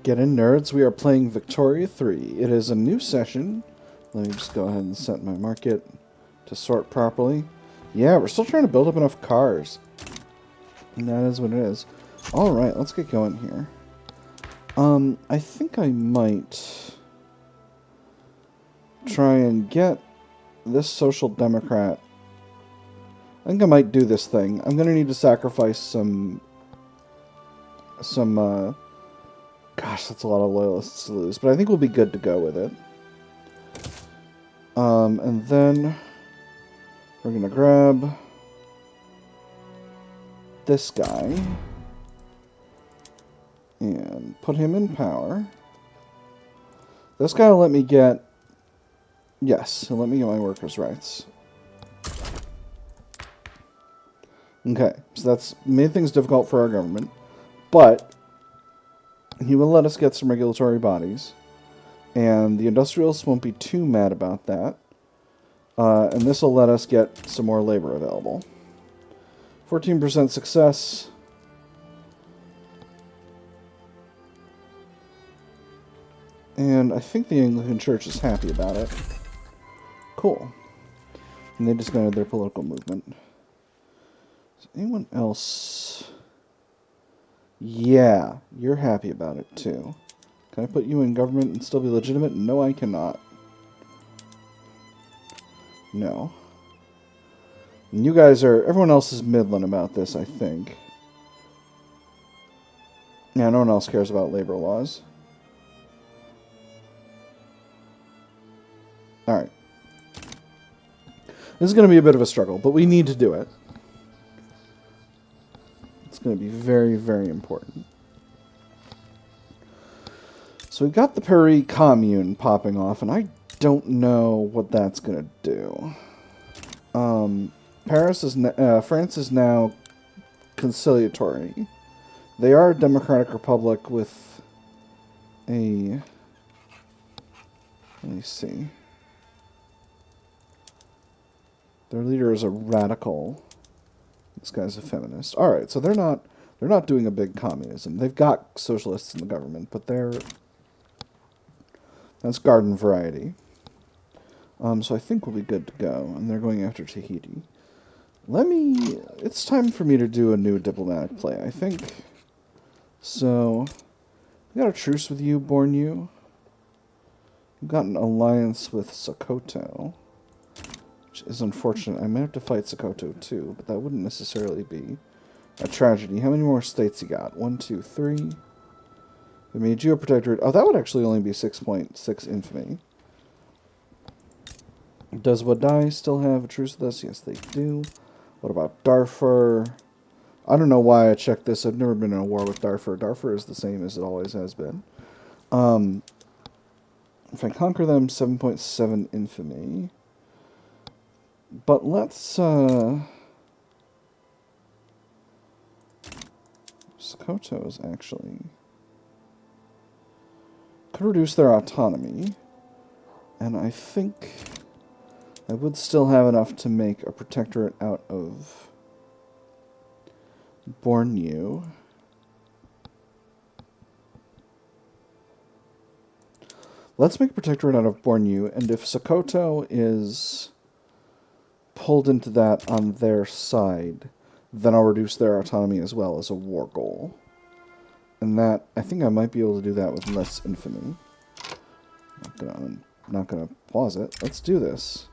Get in, nerds. We are playing Victoria 3. It is a new session. Let me just go ahead and set my market to sort properly. Yeah, we're still trying to build up enough cars. And that is what it is. Alright, let's get going here. I think I might try and get this social democrat. I think I might do this thing. I'm going to need to sacrifice some gosh, that's a lot of loyalists to lose, but I think we'll be good to go with it. And then we're going to grab this guy and put him in power. This guy will let me get, yes, he'll let me get my workers' rights. Okay, so that's made things difficult for our government, but he will let us get some regulatory bodies, and the industrialists won't be too mad about that. And this will let us get some more labor available. 14% success. And I think the Anglican Church is happy about it. Cool. And they disbanded their political movement. Is anyone else? Yeah, you're happy about it too. Can I put you in government and still be legitimate? No, I cannot. No. And you guys are... Everyone else is middling about this, I think. Yeah, no one else cares about labor laws. Alright. This is going to be a bit of a struggle, but we need to do it. It's going to be very, very important. So we've got the Paris Commune popping off, and I don't know what that's going to do. France is now conciliatory. They are a democratic republic with a... Let me see. Their leader is a radical. This guy's a feminist. All right, so they're not doing a big communism. They've got socialists in the government, but that's garden variety. So I think we'll be good to go, and they're going after Tahiti. It's time for me to do a new diplomatic play, I think. So, we got a truce with you, Bornu. We've got an alliance with Sokoto, which is unfortunate. I might have to fight Sokoto too, but that wouldn't necessarily be a tragedy. How many more states you got? 1, 2, 3. We made you a protectorate. Oh, that would actually only be 6.6 infamy. Does Wadai still have a truce with us? Yes, they do. What about Darfur? I don't know why I checked this. I've never been in a war with Darfur. Darfur is the same as it always has been. If I conquer them, 7.7 infamy. But let's, Sokoto's actually could reduce their autonomy, and I think I would still have enough to make a protectorate out of Bornu. Let's make a protectorate out of Bornu, and if Sokoto is pulled into that on their side, then I'll reduce their autonomy as well as a war goal. And that, I think I might be able to do that with less infamy. Not gonna pause it. Let's do this.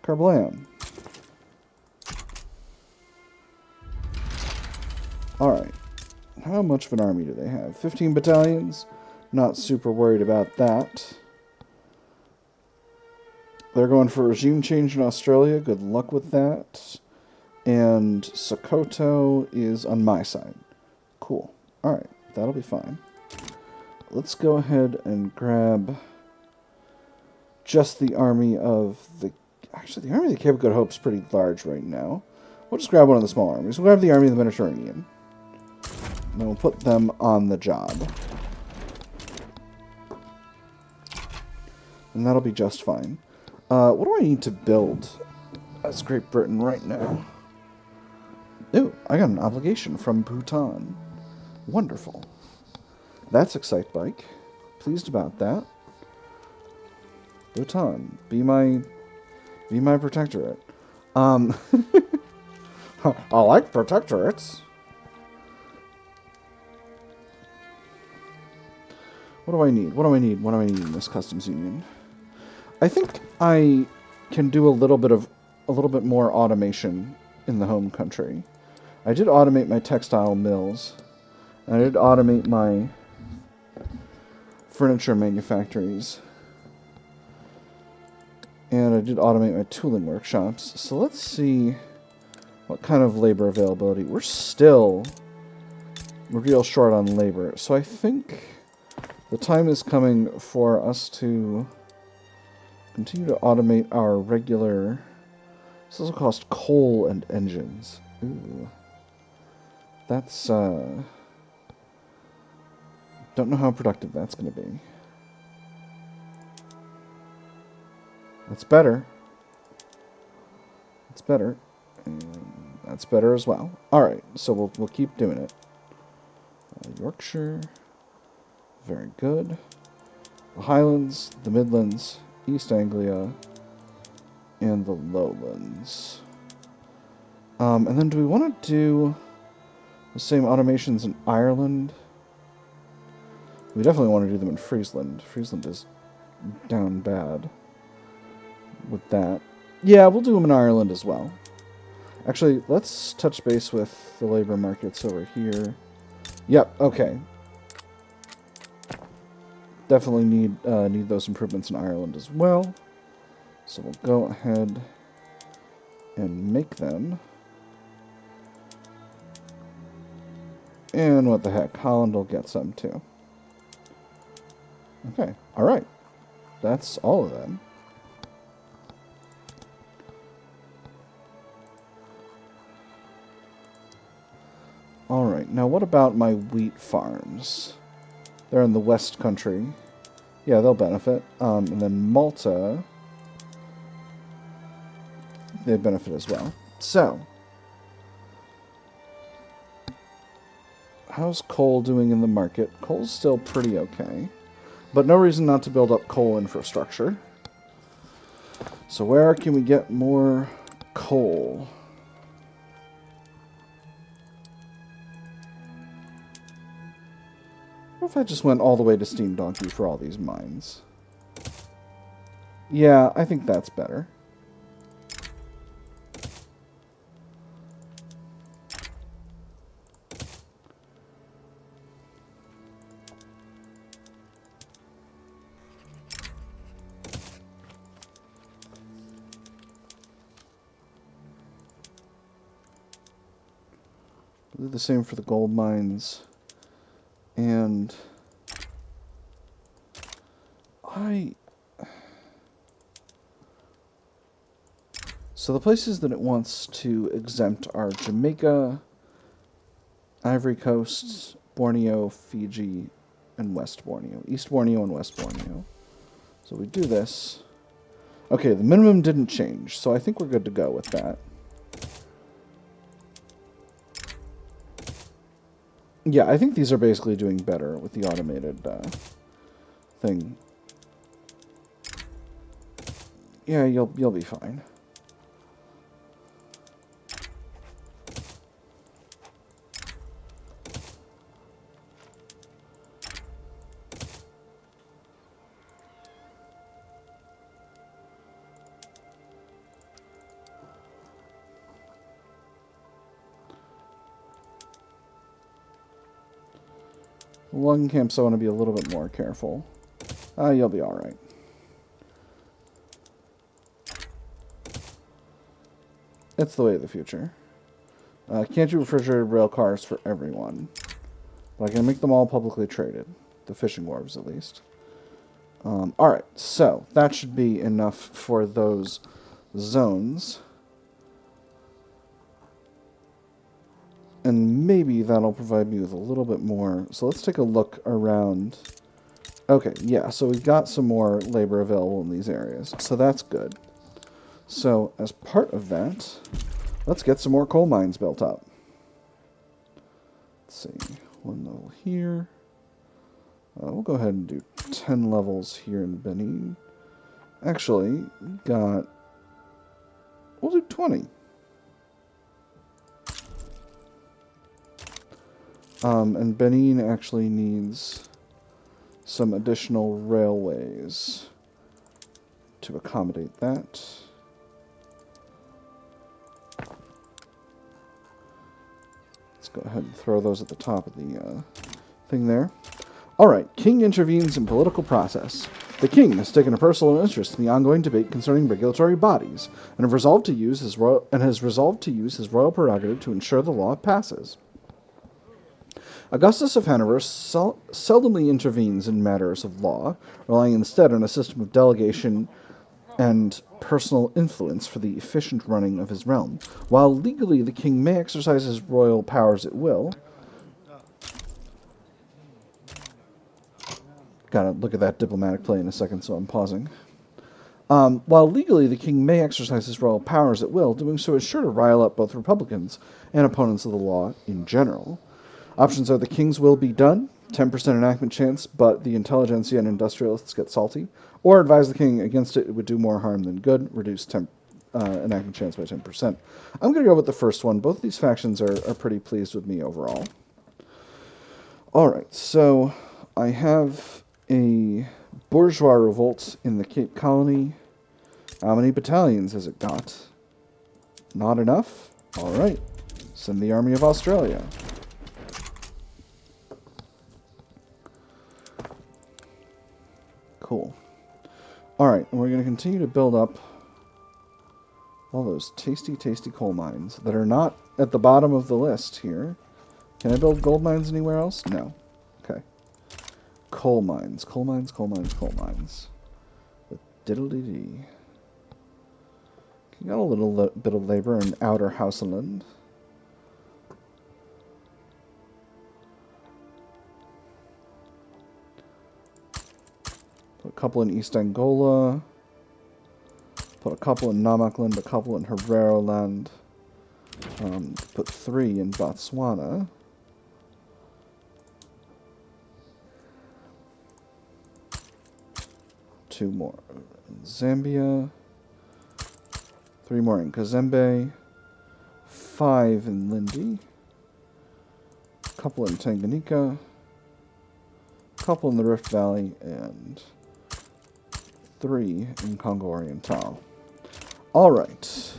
Karblam. Alright. How much of an army do they have? 15 battalions? Not super worried about that. They're going for regime change in Australia. Good luck with that. And Sokoto is on my side. Cool. Alright, that'll be fine. Let's go ahead and grab just the army of the... Actually, the army of the Cape of Good Hope is pretty large right now. We'll just grab one of the small armies. We'll grab the army of the Mediterranean. And then we'll put them on the job. And that'll be just fine. What do I need to build as Great Britain right now? Ooh, I got an obligation from Bhutan. Wonderful. That's Excite Bike. Pleased about that. Bhutan, be my protectorate. I like protectorates. What do I need? What do I need? What do I need in this customs union? I think I can do a little bit more automation in the home country. I did automate my textile mills, and I did automate my furniture manufactories, and I did automate my tooling workshops. So let's see what kind of labor availability. We're real short on labor, so I think the time is coming for us to continue to automate our regular... This also costs coal and engines. Ooh. That's, don't know how productive that's going to be. That's better. That's better. And that's better as well. Alright, so we'll keep doing it. Yorkshire. Very good. The Highlands, the Midlands, East Anglia, and the Lowlands. And then do we want to do the same automations in Ireland? We definitely want to do them in Friesland. Friesland is down bad with that. Yeah, we'll do them in Ireland as well. Actually, let's touch base with the labor markets over here. Yep, okay. Definitely need those improvements in Ireland as well. So we'll go ahead and make them. And what the heck, Holland will get some too. Okay, alright. That's all of them. Alright, now what about my wheat farms? They're in the West Country. Yeah, they'll benefit. And then Malta, they benefit as well. So, how's coal doing in the market? Coal's still pretty okay. But no reason not to build up coal infrastructure. So where can we get more coal? What if I just went all the way to Steam Donkey for all these mines? Yeah, I think that's better. Do the same for the gold mines. And so the places that it wants to exempt are Jamaica, Ivory Coast, Borneo, Fiji, and West Borneo. East Borneo and West Borneo. So we do this. Okay, the minimum didn't change, so I think we're good to go with that. Yeah, I think these are basically doing better with the automated thing. Yeah, you'll be fine. Logging camps, I want to be a little bit more careful. You'll be alright. It's the way of the future. Can't do refrigerated rail cars for everyone. But I can make them all publicly traded. The fishing wharves, at least. Alright, so that should be enough for those zones. And maybe that'll provide me with a little bit more. So let's take a look around. Okay, yeah, so we've got some more labor available in these areas. So that's good. So as part of that, let's get some more coal mines built up. Let's see, one level here, We'll go ahead and do 10 levels here in Benin. Actually, we'll do 20. And Benin actually needs some additional railways to accommodate that. Let's go ahead and throw those at the top of the thing there. Alright, King intervenes in political process. The King has taken a personal interest in the ongoing debate concerning regulatory bodies, and has resolved to use his royal prerogative to ensure the law passes. Augustus of Hanover seldomly intervenes in matters of law, relying instead on a system of delegation and personal influence for the efficient running of his realm. While legally the king may exercise his royal powers at will... Gotta look at that diplomatic play in a second, so I'm pausing. While legally the king may exercise his royal powers at will, doing so is sure to rile up both Republicans and opponents of the law in general. Options are the king's will be done, 10% enactment chance, but the intelligentsia and industrialists get salty, or advise the king against it, it would do more harm than good, reduce enactment chance by 10%. I'm going to go with the first one. Both of these factions are pretty pleased with me overall. Alright, so I have a bourgeois revolt in the Cape Colony. How many battalions has it got? Not enough? Alright, send the Army of Australia. Cool. Alright, and we're going to continue to build up all those tasty, tasty coal mines that are not at the bottom of the list here. Can I build gold mines anywhere else? No. Okay. Coal mines. Coal mines, coal mines, coal mines. With diddle-dee-dee. Got a little bit of labor in Outer Houseland. Put a couple in East Angola. Put a couple in Namakland, a couple in Hereroland. Put 3 in Botswana. Two more in Zambia. 3 more in Kazembe. 5 in Lindi. A couple in Tanganyika. A couple in the Rift Valley. And 3 in Congo Oriental. Alright.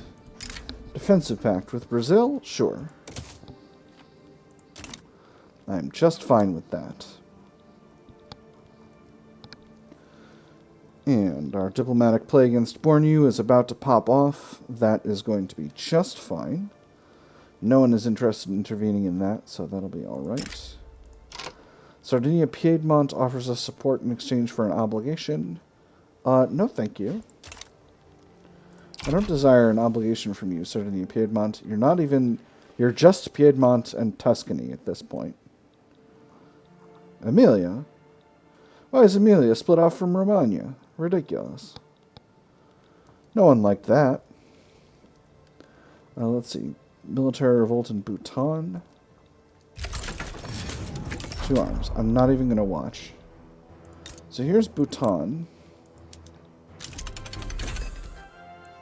Defensive pact with Brazil? Sure. I'm just fine with that. And our diplomatic play against Bornu is about to pop off. That is going to be just fine. No one is interested in intervening in that, so that'll be alright. Sardinia Piedmont offers us support in exchange for an obligation. No thank you. I don't desire an obligation from you, Sardinia Piedmont. You're not even... You're just Piedmont and Tuscany at this point. Emilia? Why is Emilia split off from Romagna? Ridiculous. No one liked that. Let's see. Military revolt in Bhutan. 2 arms. I'm not even going to watch. So here's Bhutan.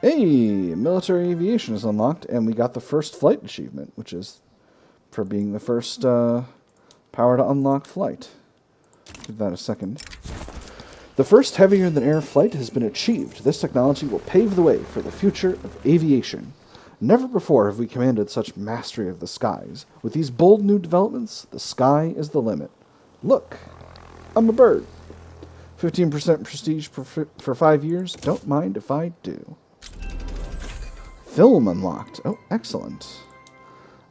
Hey! Military aviation is unlocked, and we got the first flight achievement, which is for being the first power to unlock flight. Give that a second. The first heavier-than-air flight has been achieved. This technology will pave the way for the future of aviation. Never before have we commanded such mastery of the skies. With these bold new developments, the sky is the limit. Look, I'm a bird. 15% prestige for 5 years. Don't mind if I do. Film unlocked. Oh, excellent.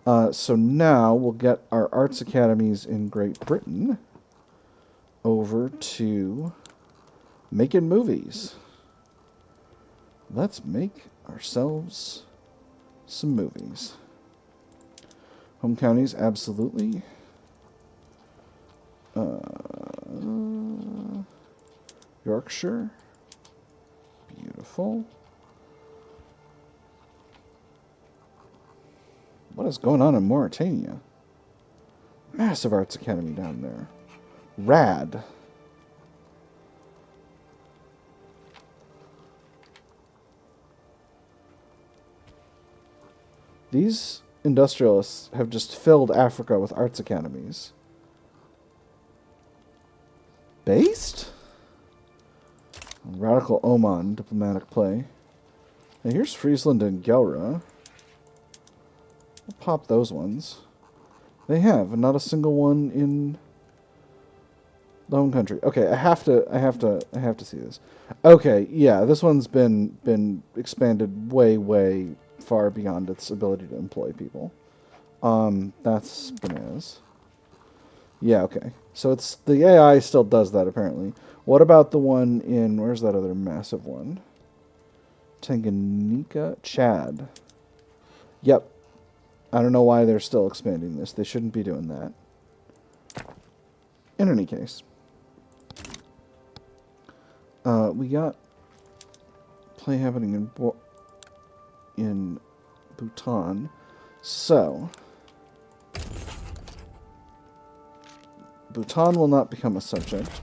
So now we'll get our arts academies in Great Britain over to making movies. Let's make ourselves some movies. Home counties, absolutely. Yorkshire. Beautiful. What is going on in Mauritania? Massive arts academy down there. Rad. These industrialists have just filled Africa with arts academies. Based? Radical Oman, diplomatic play. Now here's Friesland and Gelra. We'll pop those ones. They have, and not a single one in the home country. Okay, I have to see this. Okay, yeah, this one's been expanded way far beyond its ability to employ people. That's bananas. Yeah, okay. So it's the AI still does that apparently. What about the one in where's that other massive one? Tanganyika, Chad. Yep. I don't know why they're still expanding this. They shouldn't be doing that. In any case. We got play happening in Bhutan. So Bhutan will not become a subject,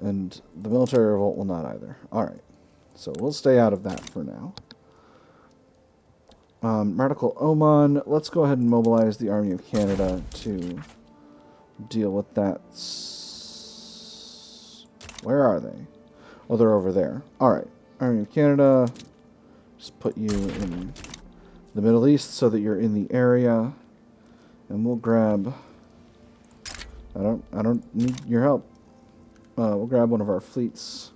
and the military revolt will not either. Alright. So we'll stay out of that for now. Radical Oman. Let's go ahead and mobilize the Army of Canada to deal with that. Where are they? Oh, they're over there. Alright. Army of Canada. Just put you in the Middle East so that you're in the area. And we'll grab... I don't need your help. We'll grab one of our fleets.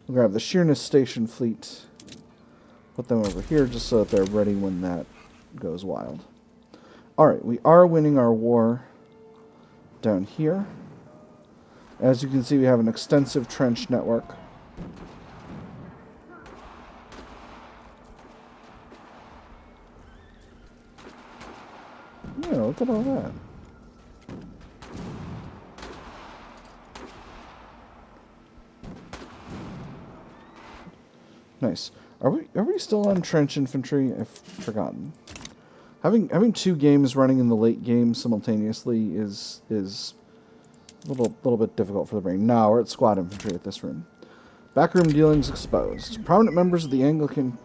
We'll grab the Sheerness Station fleet. Put them over here just so that they're ready when that goes wild. Alright, we are winning our war down here. As you can see, we have an extensive trench network. Yeah, look at all that. Nice. Are we still on trench infantry? I've forgotten. Having two games running in the late game simultaneously is a little bit difficult for the brain. Now we're at squad infantry at this room. Backroom dealings exposed. Prominent members of the Anglican...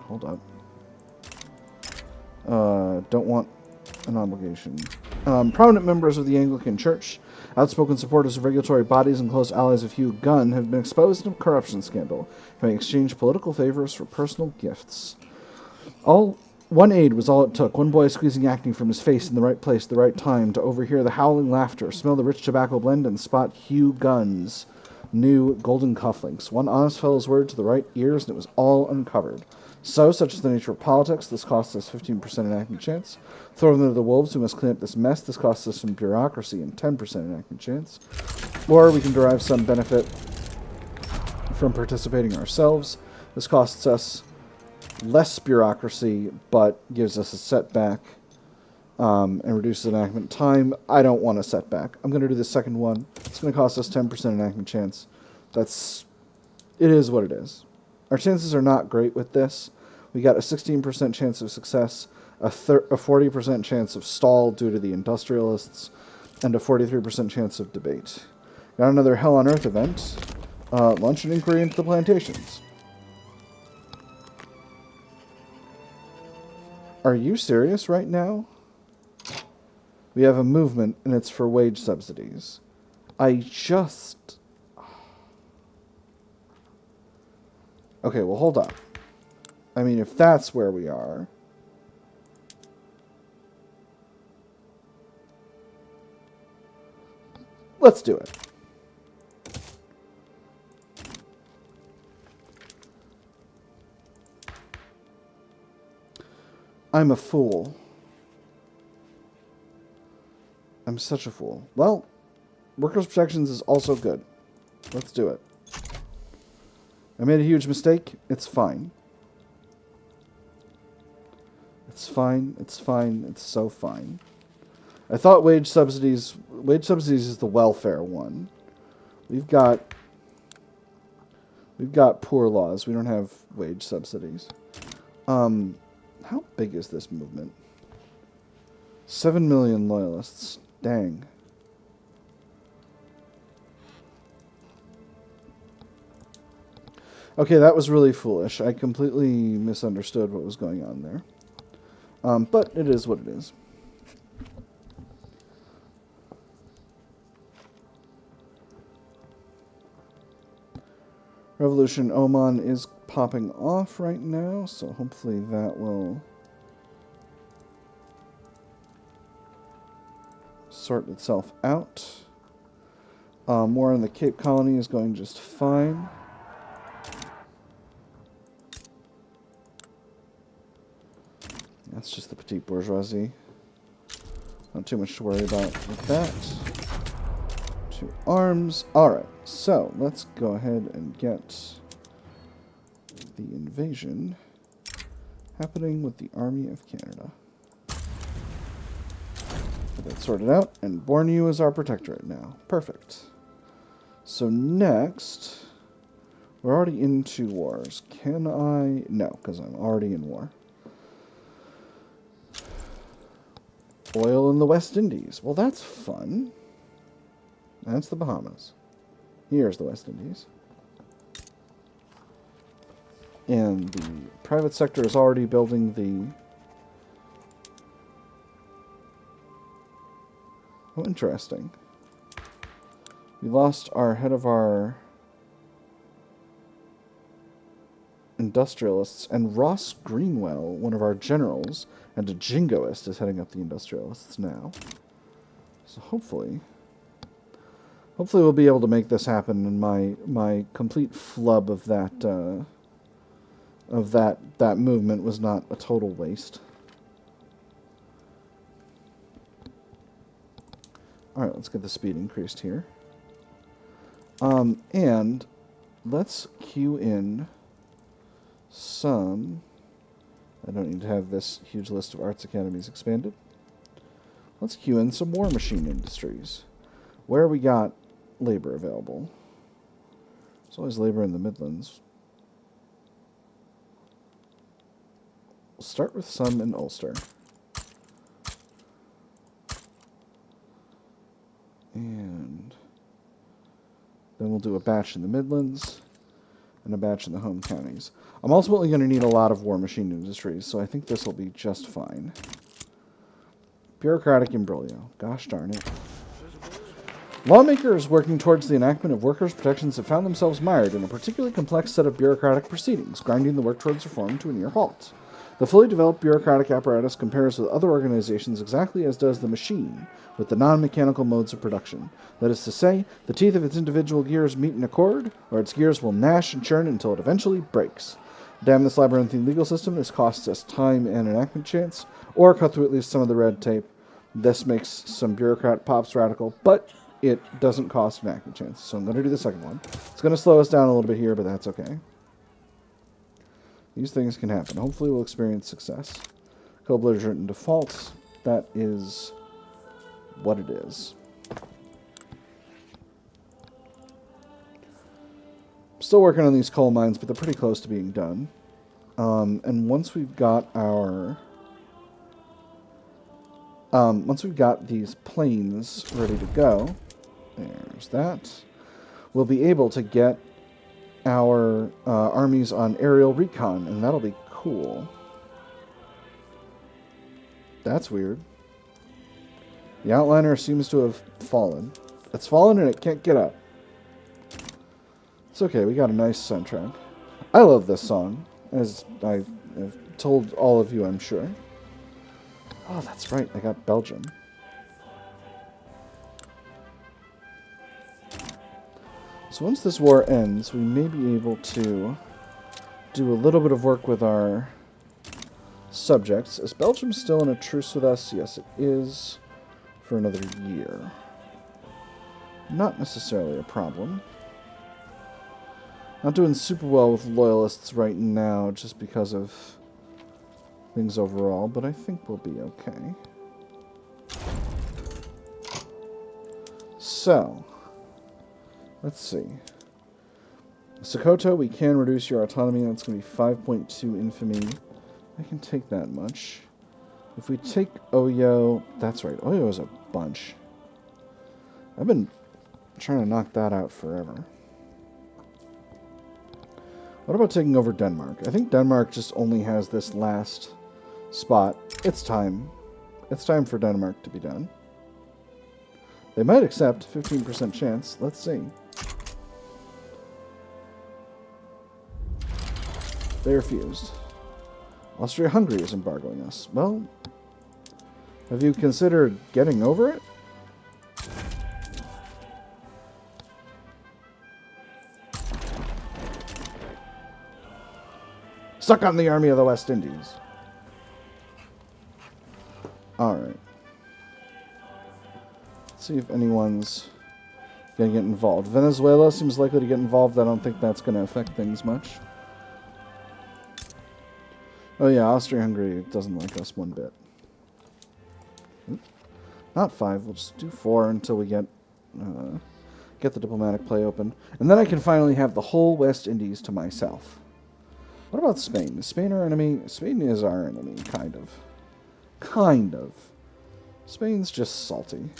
Hold up. Don't want an obligation. Prominent members of the Anglican Church, outspoken supporters of regulatory bodies, and close allies of Hugh Gunn have been exposed in a corruption scandal, having exchanged political favors for personal gifts. One aide was all it took, one boy squeezing acne from his face in the right place at the right time to overhear the howling laughter, smell the rich tobacco blend, and spot Hugh Gunn's new golden cufflinks. One honest fellow's word to the right ears, and it was all uncovered. So, such is the nature of politics, this costs us 15% enactment chance. Throw them to the wolves who must clean up this mess, this costs us some bureaucracy and 10% enactment chance. Or we can derive some benefit from participating ourselves. This costs us less bureaucracy, but gives us a setback and reduces enactment time. I don't want a setback. I'm going to do the second one. It's going to cost us 10% enactment chance. It is what it is. Our chances are not great with this. We got a 16% chance of success, a 40% chance of stall due to the industrialists, and a 43% chance of debate. Got another Hell on Earth event. Launch an inquiry into the plantations. Are you serious right now? We have a movement, and it's for wage subsidies. Okay, well, hold on. I mean, if that's where we are... Let's do it. I'm a fool. I'm such a fool. Well, workers' protections is also good. Let's do it. I made a huge mistake. It's fine. It's fine. It's fine. It's so fine. I thought wage subsidies is the welfare one. We've got poor laws. We don't have wage subsidies. How big is this movement? 7 million loyalists. Dang. Okay, that was really foolish. I completely misunderstood what was going on there. But it is what it is. Revolution Oman is popping off right now, so hopefully that will sort itself out. War on the Cape Colony is going just fine. That's just the petite bourgeoisie. Not too much to worry about with that. 2 arms. Alright, so let's go ahead and get the invasion happening with the Army of Canada. Get that sorted out, and Bornu is our protectorate now. Perfect. So next, we're already in 2 wars. Can I? No, because I'm already in war. Oil in the West Indies. Well, that's fun. That's the Bahamas. Here's the West Indies. And the private sector is already building the... Oh, interesting. We lost our head of our industrialists, and Ross Greenwell, one of our generals, and a jingoist, is heading up the industrialists now. So hopefully we'll be able to make this happen, and my complete flub of that movement was not a total waste. All right, let's get the speed increased here. And let's queue in some... I don't need to have this huge list of arts academies expanded. Let's queue in some war machine industries. Where we got labor available? There's always labor in the Midlands. We'll start with some in Ulster. And then we'll do a batch in the Midlands and a batch in the home counties. I'm ultimately going to need a lot of war machine industries, so I think this will be just fine. Bureaucratic imbroglio. Gosh darn it. Lawmakers working towards the enactment of workers' protections have found themselves mired in a particularly complex set of bureaucratic proceedings, grinding the work towards reform to a near halt. The fully developed bureaucratic apparatus compares with other organizations exactly as does the machine with the non-mechanical modes of production. That is to say, the teeth of its individual gears meet in a chord, or its gears will gnash and churn until it eventually breaks. Damn this labyrinthine legal system, this costs us time and enactment chance, or cut through at least some of the red tape. This makes some bureaucrat pops radical, but it doesn't cost enactment chance. So I'm going to do the second one. It's going to slow us down a little bit here, but that's okay. These things can happen. Hopefully we'll experience success. Co-belligerent in default. That is what it is. Still working on these coal mines, but they're pretty close to being done. And once we've got our... once we've got these planes ready to go, there's that, we'll be able to get our armies on aerial recon, and that'll be cool. That's weird. The outliner seems to have fallen. It's fallen and it can't get up. It's okay, we got a nice soundtrack. I love this song, as I've told all of you, I'm sure. Oh, that's right, I got Belgium. So once this war ends, we may be able to do a little bit of work with our subjects. Is Belgium still in a truce with us? Yes, it is, for another year. Not necessarily a problem. Not doing super well with loyalists right now, just because of things overall, but I think we'll be okay. So, let's see. Sokoto, we can reduce your autonomy. That's going to be 5.2 infamy. I can take that much. If we take Oyo, that's right, Oyo is a bunch. I've been trying to knock that out forever. What about taking over Denmark? I think Denmark just only has this last spot. It's time. It's time for Denmark to be done. They might accept. 15% chance. Let's see. They refused. Austria-Hungary is embargoing us. Well, have you considered getting over it? Suck on the army of the West Indies. Alright. Let's see if anyone's going to get involved. Venezuela seems likely to get involved. I don't think that's going to affect things much. Oh yeah, Austria-Hungary doesn't like us one bit. Not 5, we'll just do 4 until we get the diplomatic play open. And then I can finally have the whole West Indies to myself. What about Spain? Is Spain our enemy? Spain is our enemy, kind of. Kind of. Spain's just salty.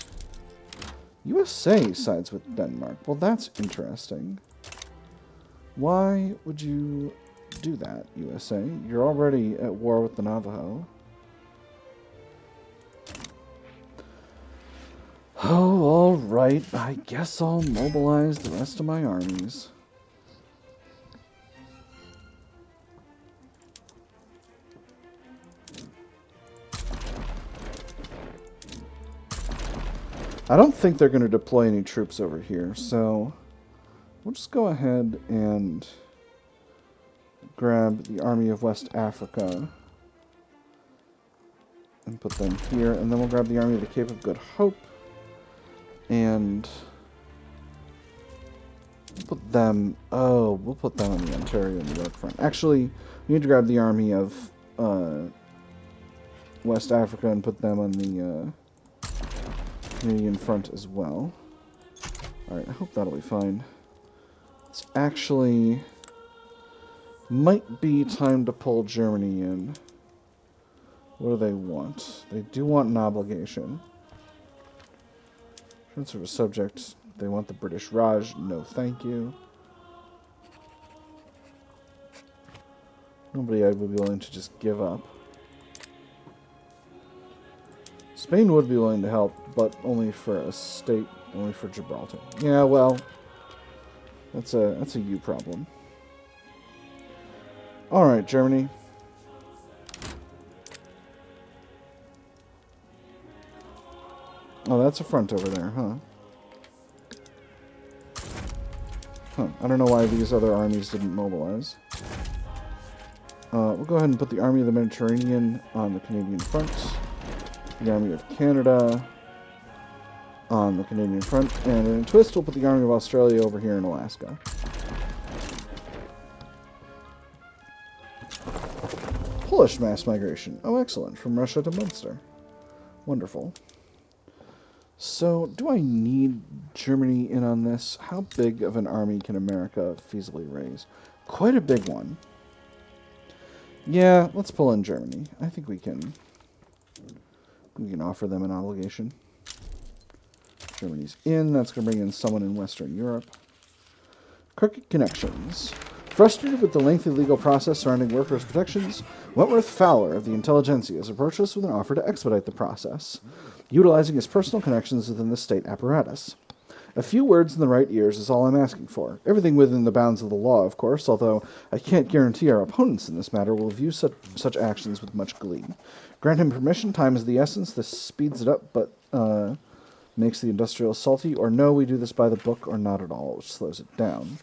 USA sides with Denmark. Well, that's interesting. Why would you do that, USA? You're already at war with the Navajo. Oh, alright. I guess I'll mobilize the rest of my armies. I don't think they're going to deploy any troops over here, so we'll just go ahead and grab the Army of West Africa and put them here, and then we'll grab the Army of the Cape of Good Hope and put them, we'll put them on the Ontario and New York front. Actually, we need to grab the Army of West Africa and put them on the Canadian front as well. Alright, I hope that'll be fine. It's actually might be time to pull Germany in. What do they want? They do want an obligation. Transfer of a subject. They want the British Raj. No, thank you. Nobody I would be willing to just give up. Spain would be willing to help, but only for a state, only for Gibraltar. Yeah, well, that's a you problem. All right, Germany. Oh, that's a front over there, huh? Huh. I don't know why these other armies didn't mobilize. We'll go ahead and put the Army of the Mediterranean on the Canadian front. The Army of Canada on the Canadian front, and in a twist, we'll put the Army of Australia over here in Alaska. Polish mass migration. Oh, excellent. From Russia to Munster. Wonderful. So, do I need Germany in on this? How big of an army can America feasibly raise? Quite a big one. Yeah, let's pull in Germany. I think we can offer them an obligation. Germany's in. That's going to bring in someone in Western Europe. Crooked connections. Frustrated with the lengthy legal process surrounding workers' protections, Wentworth Fowler of the Intelligentsia has approached us with an offer to expedite the process, utilizing his personal connections within the state apparatus. A few words in the right ears is all I'm asking for. Everything within the bounds of the law, of course, although I can't guarantee our opponents in this matter will view such actions with much glee. Grant him permission, time is the essence, this speeds it up, but makes the industrial salty, or no, we do this by the book, or not at all, which slows it down.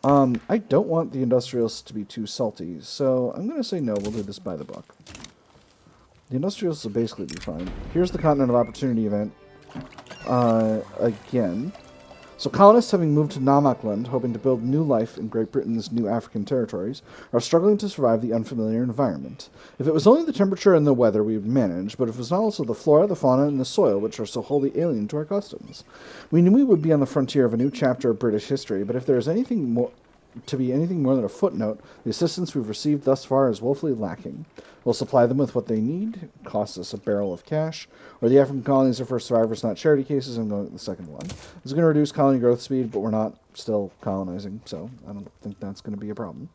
I don't want the industrials to be too salty, so I'm going to say no, we'll do this by the book. The industrials will basically be fine. Here's the Continent of Opportunity event. Again. So colonists having moved to Namaqualand, hoping to build new life in Great Britain's new African territories, are struggling to survive the unfamiliar environment. If it was only the temperature and the weather, we would manage, but if it was not also the flora, the fauna, and the soil, which are so wholly alien to our customs. We knew we would be on the frontier of a new chapter of British history, but if there is anything more than a footnote, the assistance we've received thus far is woefully lacking. We'll supply them with what they need. It costs us a barrel of cash. Or the African colonies are for survivors, not charity cases. I'm going with the second one. It's going to reduce colony growth speed, but we're not still colonizing, so I don't think that's going to be a problem.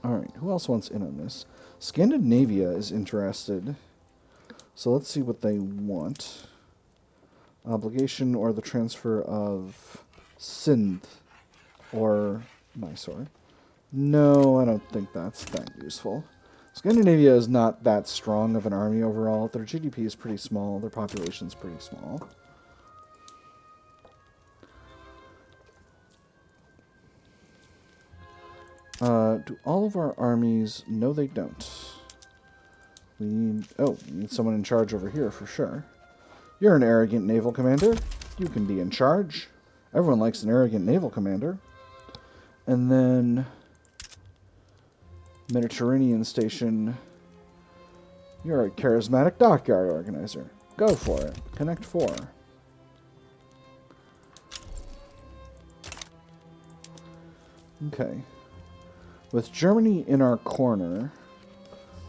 Alright, who else wants in on this? Scandinavia is interested. So let's see what they want. Obligation or the transfer of Sindh or Mysore. No, I don't think that's that useful. Scandinavia is not that strong of an army overall. Their GDP is pretty small. Their population is pretty small. Do all of our armies... No, they don't. We need... Oh, we need someone in charge over here for sure. You're an arrogant naval commander. You can be in charge. Everyone likes an arrogant naval commander. And then... Mediterranean station. You're a charismatic dockyard organizer. Go for it. Connect 4. Okay. With Germany in our corner,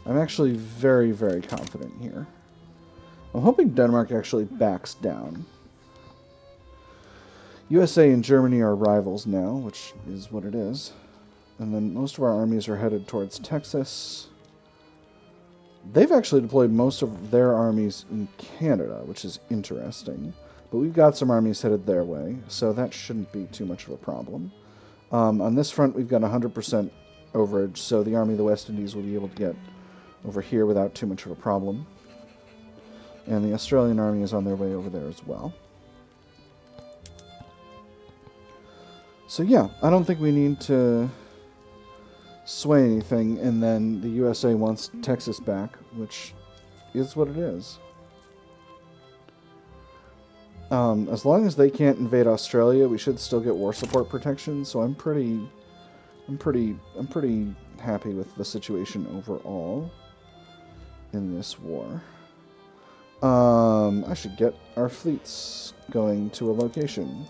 I'm actually very, very confident here. I'm hoping Denmark actually backs down. USA and Germany are rivals now, which is what it is. And then most of our armies are headed towards Texas. They've actually deployed most of their armies in Canada, which is interesting. But we've got some armies headed their way, so that shouldn't be too much of a problem. On this front, we've got 100% overage, so the Army of the West Indies will be able to get over here without too much of a problem. And the Australian army is on their way over there as well. So yeah, I don't think we need to sway anything, and then the USA wants Texas back, which is what it is. As long as they can't invade Australia, we should still get war support protection, so I'm pretty happy with the situation overall in this war. I should get our fleets going to a location.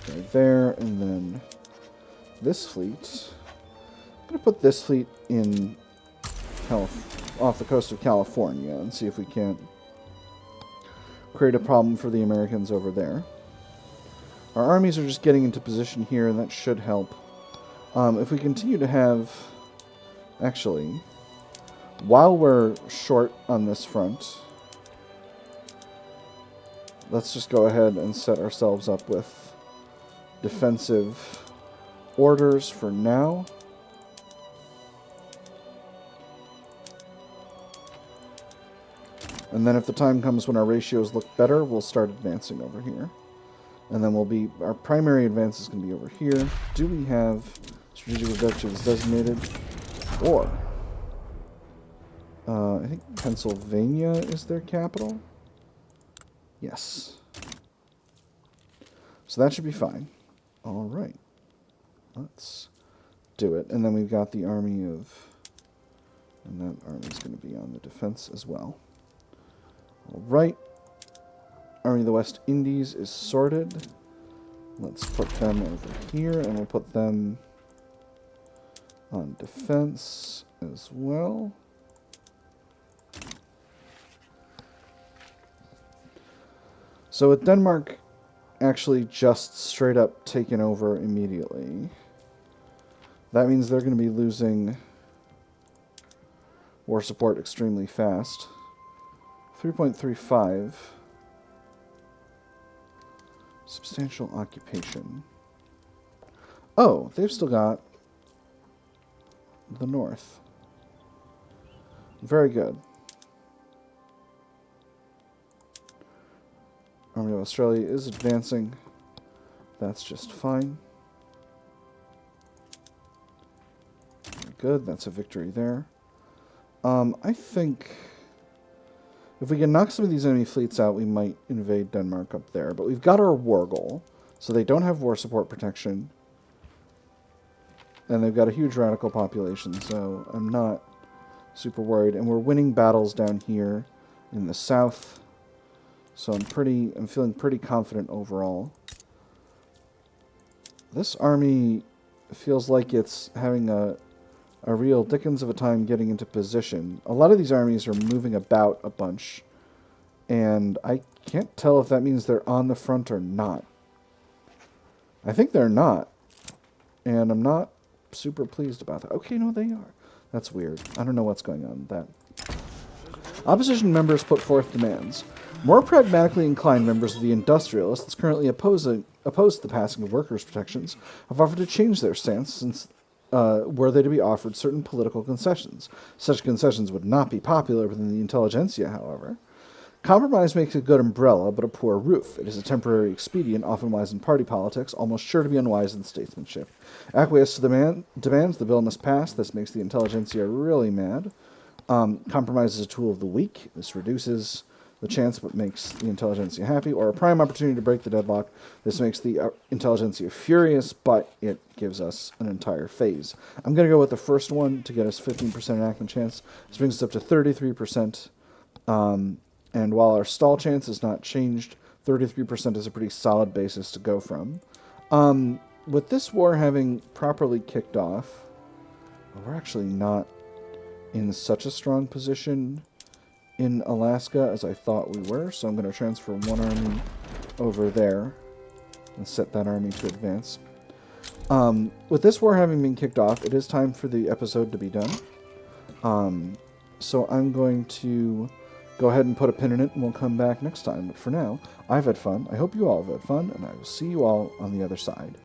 Okay, there, and then this fleet. I'm going to put this fleet in off the coast of California and see if we can't create a problem for the Americans over there. Our armies are just getting into position here, and that should help. If we continue to have... Actually, while we're short on this front, let's just go ahead and set ourselves up with defensive orders for now. And then if the time comes when our ratios look better, we'll start advancing over here. And then our primary advance is going to be over here. Do we have strategic objectives designated? Or, I think Pennsylvania is their capital? Yes. So that should be fine. Alright. Let's do it. And then we've got the army of... And that army's going to be on the defense as well. Alright. Army of the West Indies is sorted. Let's put them over here, and we'll put them on defense as well. So with Denmark actually just straight up taken over immediately, that means they're going to be losing war support extremely fast. 3.35. Substantial occupation. Oh, they've still got the north. Very good. Army of Australia is advancing. That's just fine. Very good. That's a victory there. I think... If we can knock some of these enemy fleets out, we might invade Denmark up there. But we've got our war goal, so they don't have war support protection. And they've got a huge radical population, so I'm not super worried. And we're winning battles down here in the south. So I'm feeling pretty confident overall. This army feels like it's having a real dickens of a time getting into position. A lot of these armies are moving about a bunch And I can't tell if that means they're on the front or not. I think they're not. And I'm not super pleased about that. Okay, no, they are. That's weird. I don't know what's going on with that. Opposition members put forth demands. More pragmatically inclined members of the industrialists currently opposed to the passing of workers' protections have offered to change their stance since were they to be offered certain political concessions. Such concessions would not be popular within the intelligentsia, however. Compromise makes a good umbrella, but a poor roof. It is a temporary expedient, often wise in party politics, almost sure to be unwise in statesmanship. Acquiesce to demands, the bill must pass. This makes the intelligentsia really mad. Compromise is a tool of the weak. This reduces the chance but makes the intelligentsia happy, or a prime opportunity to break the deadlock. This makes the intelligentsia furious, but it gives us an entire phase. I'm going to go with the first one to get us 15% enactment chance. This brings us up to 33%. And while our stall chance is not changed, 33% is a pretty solid basis to go from. With this war having properly kicked off, we're actually not in such a strong position in Alaska as I thought we were, so I'm going to transfer one army over there and set that army to advance. With this war having been kicked off, it is time for the episode to be done. So I'm going to go ahead and put a pin in it, and we'll come back next time. But for now, I've had fun. I hope you all have had fun, and I will see you all on the other side.